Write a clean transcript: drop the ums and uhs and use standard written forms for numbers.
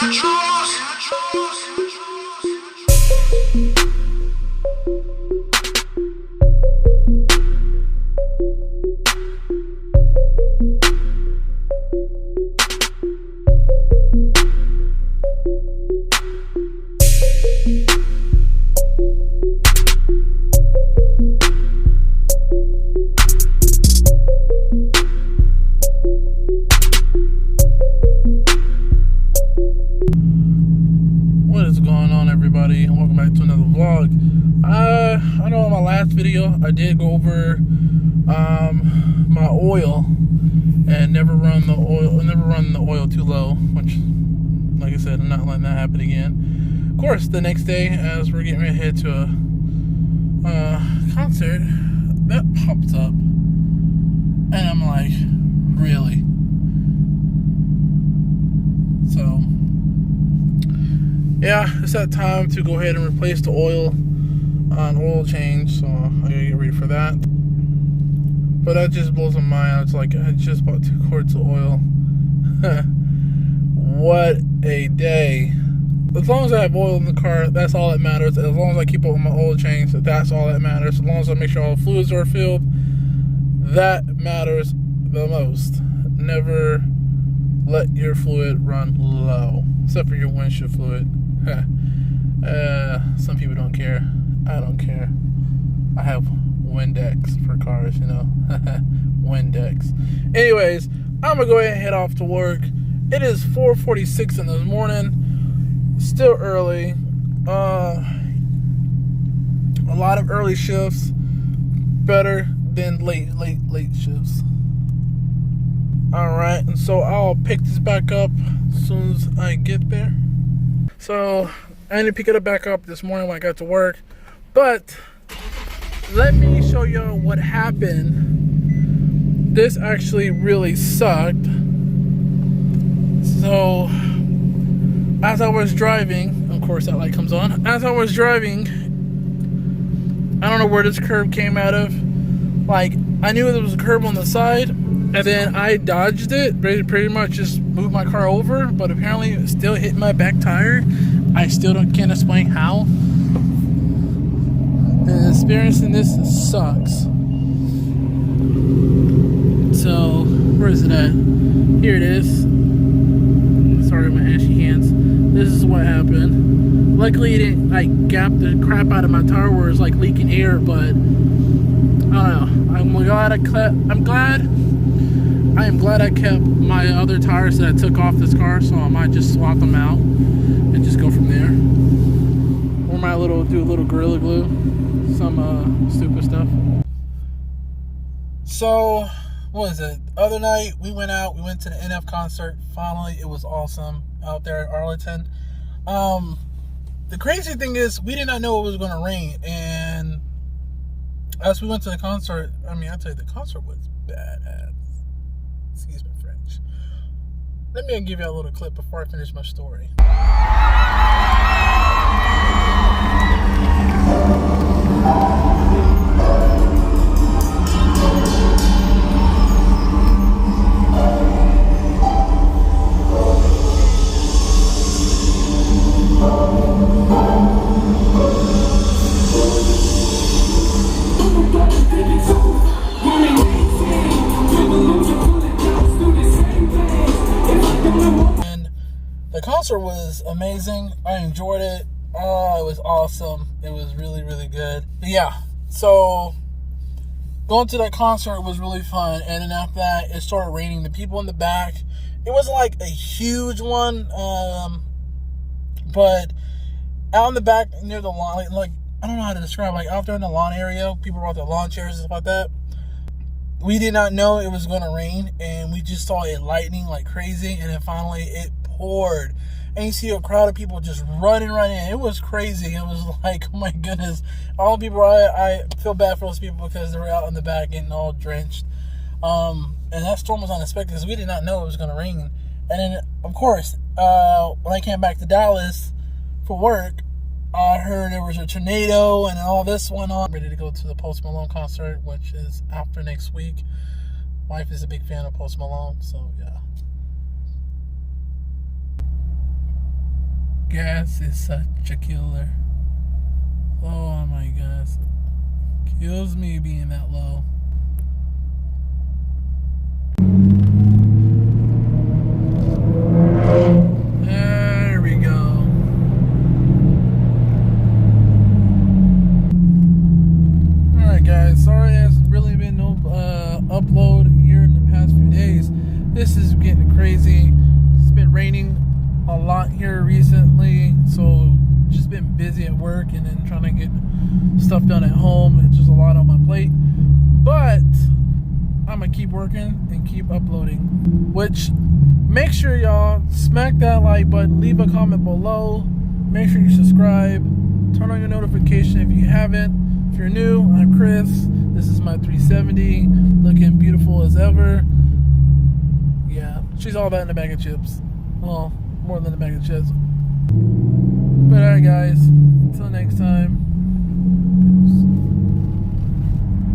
What is going on, everybody, and welcome back to another vlog. I know in my last video I did go over my oil and never run the oil too low, which, like I said, I'm not letting that happen again. Of course, the next day, as we're getting ready to head to a concert, that pops up, and I'm like, really? So yeah, it's that time to go ahead and replace the oil on oil change, so I gotta get ready for that. But that just blows my mind. It's like, I just bought 2 quarts of oil. What a day. As long as I have oil in the car, that's all that matters. As long as I keep up with my oil change, that's all that matters. As long as I make sure all the fluids are filled, that matters the most. Never let your fluid run low, except for your windshield fluid. Some people don't care. I don't care. I have Windex for cars, you know. Windex. Anyways, I'm gonna go ahead and head off to work. It is 4:46 in the morning. Still early. A lot of early shifts. Better than late shifts. Alright, and so I'll pick this back up as soon as I get there. So I didn't pick it back up this morning when I got to work, but let me show you what happened. This actually really sucked. So as I was driving, of course that light comes on. As I was driving, I don't know where this curb came out of. Like, I knew there was a curb on the side, and then I dodged it, pretty much just moved my car over, but apparently it still hit my back tire. I still can't explain how. And experiencing this sucks. So, where is it at? Here it is. Sorry, my ashy hands. This is what happened. Luckily, it didn't like gap the crap out of my tire where it's like leaking air, but I don't know. I am glad I kept my other tires that I took off this car, so I might just swap them out and just go from there. Or might do a little Gorilla Glue, some stupid stuff. So, what was it? The other night we went to the NF concert. Finally, it was awesome out there at Arlington. The crazy thing is, we did not know it was going to rain, and as we went to the concert, I mean, I tell you, the concert was badass. Excuse my French. Let me give you a little clip before I finish my story. The concert was amazing. I enjoyed it. Oh, it was awesome. It was really, really good. But yeah, so going to that concert was really fun. And then after that, it started raining. The people in the back, it was like a huge one. But out in the back near the lawn, like I don't know how to describe, like out there in the lawn area, people brought their lawn chairs and stuff like that. We did not know it was going to rain, and we just saw it lightning like crazy, and then finally it poured. And you see a crowd of people just running right in. It was crazy. It was like, oh my goodness. All the people, I feel bad for those people because they were out in the back getting all drenched. And that storm was unexpected because we did not know it was going to rain. And then, of course, when I came back to Dallas for work, I heard there was a tornado and all this went on. I'm ready to go to the Post Malone concert, which is after next week. Wife is a big fan of Post Malone, so yeah. Gas is such a killer. Oh my gosh. Kills me being that low. There we go. Alright guys, sorry there's really been no upload here in the past few days. This is getting crazy. It's been raining a lot here recently, so just been busy at work and then trying to get stuff done at home. It's just a lot on my plate, but I'm gonna keep working and keep uploading. Which, make sure y'all smack that like button, leave a comment below, make sure you subscribe, turn on your notification if you haven't. If you're new, I'm Chris. This is my 370, looking beautiful as ever. Yeah, she's all that in a bag of chips. Well, more than a bag of chips. But alright guys, until next time.